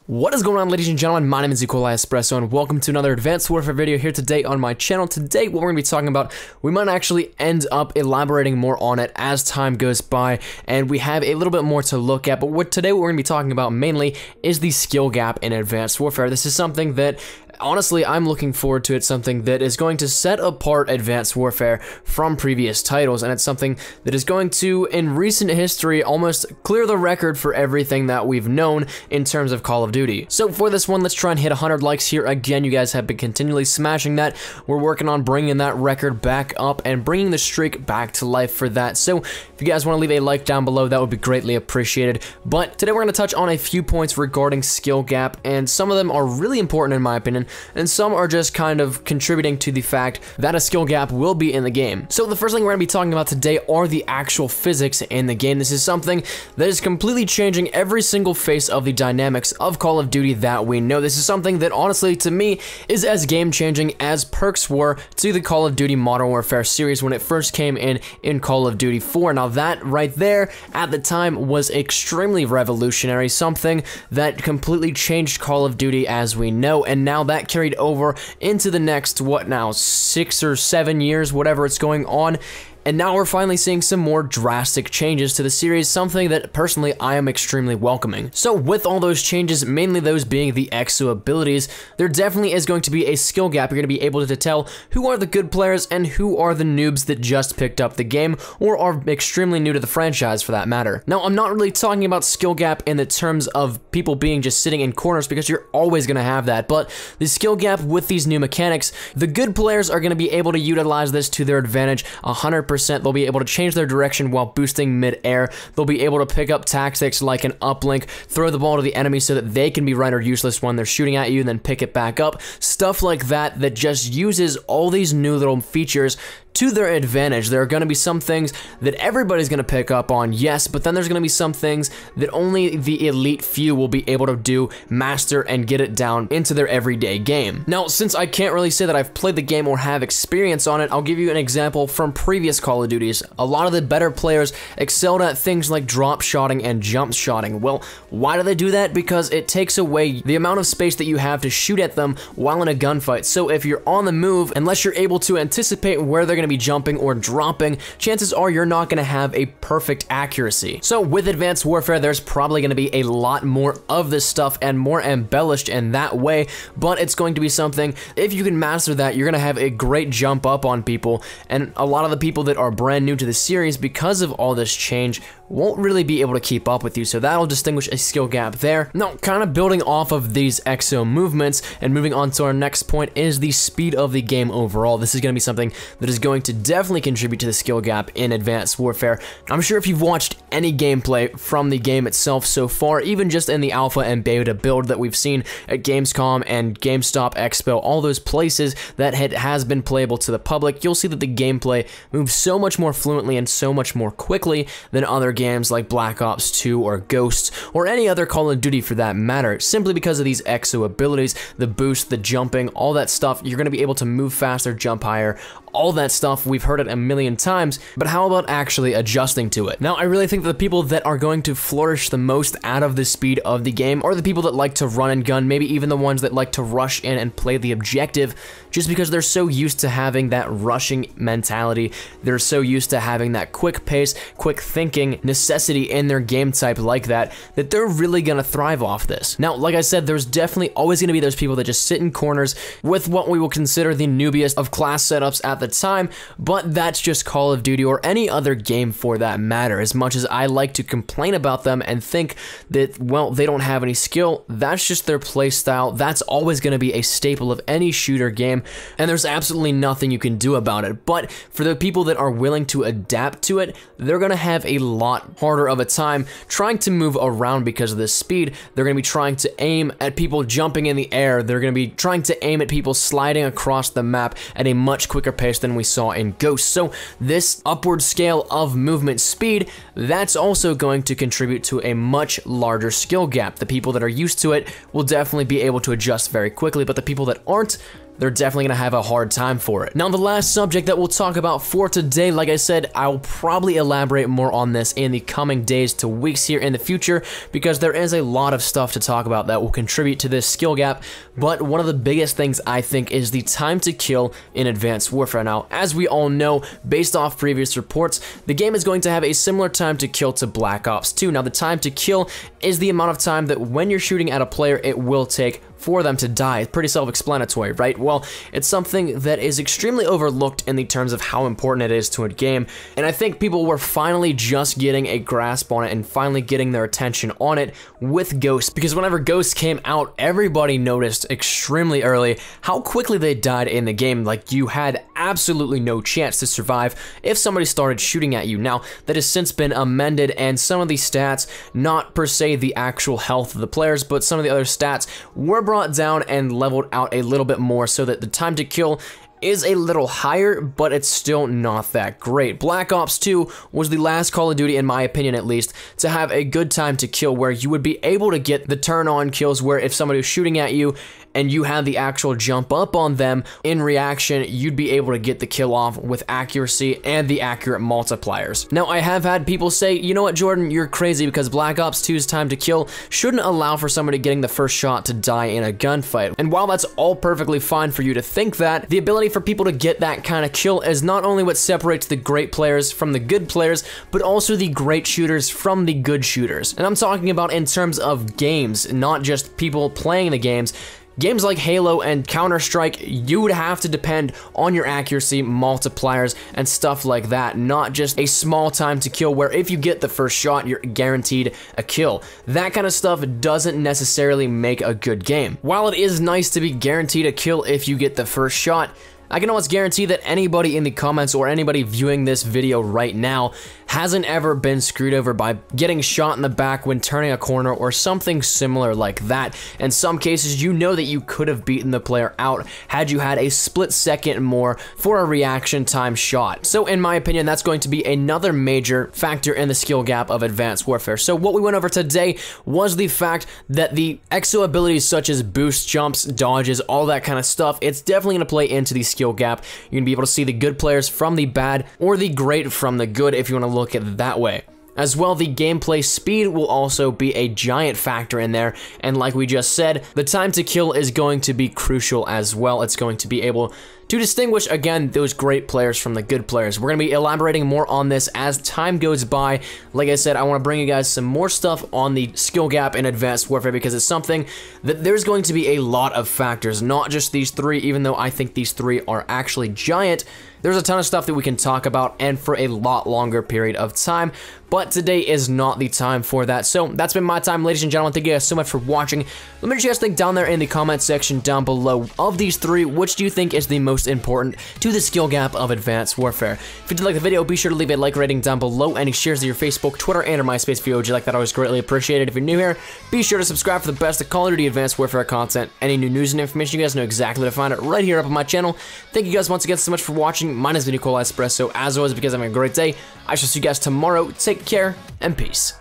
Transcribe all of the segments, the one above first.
What is going on, ladies and gentlemen? My name is EXO Espresso and welcome to another Advanced Warfare video here today on my channel. Today, what we're going to be talking about, we might actually end up elaborating more on it as time goes by, and we have a little bit more to look at, but today what we're going to be talking about mainly is the skill gap in Advanced Warfare. This is something that honestly, I'm looking forward to. It's something that is going to set apart Advanced Warfare from previous titles, and it's something that is going to, in recent history, almost clear the record for everything that we've known in terms of Call of Duty. So for this one, let's try and hit 100 likes here. Again, you guys have been continually smashing that. We're working on bringing that record back up and bringing the streak back to life for that. So if you guys want to leave a like down below, that would be greatly appreciated. But today we're going to touch on a few points regarding skill gap, and some of them are really important in my opinion, and some are just kind of contributing to the fact that a skill gap will be in the game. So the first thing we're going to be talking about today are the actual physics in the game. This is something that is completely changing every single face of the dynamics of Call of Duty that we know. This is something that honestly to me is as game-changing as perks were to the Call of Duty Modern Warfare series when it first came in Call of Duty 4. Now that right there at the time was extremely revolutionary, something that completely changed Call of Duty as we know, and now that carried over into the next, what now, 6 or 7 years, whatever it's going on. And now we're finally seeing some more drastic changes to the series, something that personally I am extremely welcoming. So with all those changes, mainly those being the EXO abilities, there definitely is going to be a skill gap. You're going to be able to tell who are the good players and who are the noobs that just picked up the game or are extremely new to the franchise for that matter. Now, I'm not really talking about skill gap in the terms of people being just sitting in corners, because you're always going to have that, but the skill gap with these new mechanics, the good players are going to be able to utilize this to their advantage 100%. They'll be able to change their direction while boosting mid-air. They'll be able to pick up tactics like an uplink, throw the ball to the enemy so that they can be rendered useless when they're shooting at you, and then pick it back up. Stuff like that that just uses all these new little features to their advantage. There are going to be some things that everybody's going to pick up on, yes, but then there's going to be some things that only the elite few will be able to do, master, and get it down into their everyday game. Now, since I can't really say that I've played the game or have experience on it, I'll give you an example from previous Call of Duties. A lot of the better players excelled at things like drop shotting and jump shotting. Well, why do they do that? Because it takes away the amount of space that you have to shoot at them while in a gunfight. So if you're on the move, unless you're able to anticipate where they're going to be jumping or dropping, chances are you're not going to have a perfect accuracy. So with Advanced Warfare, there's probably going to be a lot more of this stuff and more embellished in that way, but it's going to be something, if you can master that, you're going to have a great jump up on people, and a lot of the people that are brand new to the series, because of all this change, won't really be able to keep up with you, so that'll distinguish a skill gap there. Now, kind of building off of these EXO movements and moving on to our next point is the speed of the game overall. This is going to be something that is going to definitely contribute to the skill gap in Advanced Warfare. I'm sure if you've watched any gameplay from the game itself so far, even just in the alpha and beta build that we've seen at Gamescom and GameStop Expo, all those places that has been playable to the public, you'll see that the gameplay moves so much more fluently and so much more quickly than other games like Black Ops 2 or Ghosts or any other Call of Duty for that matter, simply because of these EXO abilities, the boost, the jumping, all that stuff. You're going to be able to move faster, jump higher, all that stuff. We've heard it a million times, but how about actually adjusting to it? Now, I really think that the people that are going to flourish the most out of the speed of the game are the people that like to run and gun, maybe even the ones that like to rush in and play the objective, just because they're so used to having that rushing mentality. They're so used to having that quick pace, quick thinking necessity in their game type like that they're really gonna thrive off this. Now, like I said, there's definitely always gonna be those people that just sit in corners with what we will consider the noobiest of class setups at the time, but that's just Call of Duty or any other game for that matter. As much as I like to complain about them and think that, well, they don't have any skill, that's just their play style. That's always gonna be a staple of any shooter game, and there's absolutely nothing you can do about it. But for the people that are willing to adapt to it, they're gonna have a lot harder of a time trying to move around because of this speed. They're going to be trying to aim at people jumping in the air. They're going to be trying to aim at people sliding across the map at a much quicker pace than we saw in Ghost. So this upward scale of movement speed, that's also going to contribute to a much larger skill gap. The people that are used to it will definitely be able to adjust very quickly, but the people that aren't, they're definitely going to have a hard time for it. Now, the last subject that we'll talk about for today, like I said, I'll probably elaborate more on this in the coming days to weeks here in the future, because there is a lot of stuff to talk about that will contribute to this skill gap, but one of the biggest things I think is the time to kill in Advanced Warfare. Now, as we all know, based off previous reports, the game is going to have a similar time to kill to Black Ops 2. Now, the time to kill is the amount of time that when you're shooting at a player, it will take for them to die. It's pretty self-explanatory, right? Well, it's something that is extremely overlooked in the terms of how important it is to a game, and I think people were finally just getting a grasp on it and finally getting their attention on it with Ghost, because whenever Ghost came out, everybody noticed extremely early how quickly they died in the game. Like, you had absolutely no chance to survive if somebody started shooting at you. Now, that has since been amended, and some of these stats, not per se the actual health of the players, but some of the other stats were brought down and leveled out a little bit more so that the time to kill is a little higher, but it's still not that great. Black Ops 2 was the last Call of Duty, in my opinion at least, to have a good time to kill where you would be able to get the turn-on kills where if somebody was shooting at you and you had the actual jump up on them, in reaction, you'd be able to get the kill off with accuracy and the accurate multipliers. Now, I have had people say, you know what, Jordan, you're crazy because Black Ops 2's time to kill shouldn't allow for somebody getting the first shot to die in a gunfight. And while that's all perfectly fine for you to think that, the ability for people to get that kind of kill is not only what separates the great players from the good players, but also the great shooters from the good shooters. And I'm talking about in terms of games, not just people playing the games. Games like Halo and Counter-Strike, you would have to depend on your accuracy, multipliers, and stuff like that, not just a small time to kill where if you get the first shot, you're guaranteed a kill. That kind of stuff doesn't necessarily make a good game. While it is nice to be guaranteed a kill if you get the first shot, I can almost guarantee that anybody in the comments or anybody viewing this video right now hasn't ever been screwed over by getting shot in the back when turning a corner or something similar like that. In some cases, you know that you could have beaten the player out had you had a split second more for a reaction time shot. So in my opinion, that's going to be another major factor in the skill gap of Advanced Warfare. So what we went over today was the fact that the EXO abilities such as boost, jumps, dodges, all that kind of stuff, it's definitely going to play into the skill gap. You're going to be able to see the good players from the bad or the great from the good if you want to look at it that way. As well, the gameplay speed will also be a giant factor in there, and like we just said, the time to kill is going to be crucial as well. It's going to be able to distinguish, again, those great players from the good players. We're going to be elaborating more on this as time goes by. Like I said, I want to bring you guys some more stuff on the skill gap in Advanced Warfare because it's something that there's going to be a lot of factors, not just these three, even though I think these three are actually giant. There's a ton of stuff that we can talk about and for a lot longer period of time, but today is not the time for that. So that's been my time, ladies and gentlemen. Thank you guys so much for watching. Let me know what you guys think down there in the comment section down below. Of these three, which do you think is the most important to the skill gap of Advanced Warfare? If you did like the video, be sure to leave a like rating down below. Any shares to your Facebook, Twitter, and or MySpace if you like that, always greatly appreciated. If you're new here, be sure to subscribe for the best of Call of Duty Advanced Warfare content. Any new news and information, you guys know exactly where to find it right here up on my channel. Thank you guys once again so much for watching. My name is Nicola Espresso. As always, because I'm having a great day, I shall see you guys tomorrow. Take care and peace.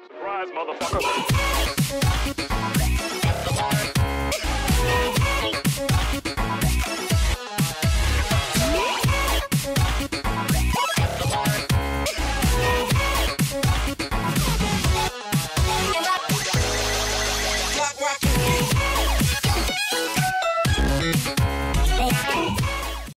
Surprise, motherfucker.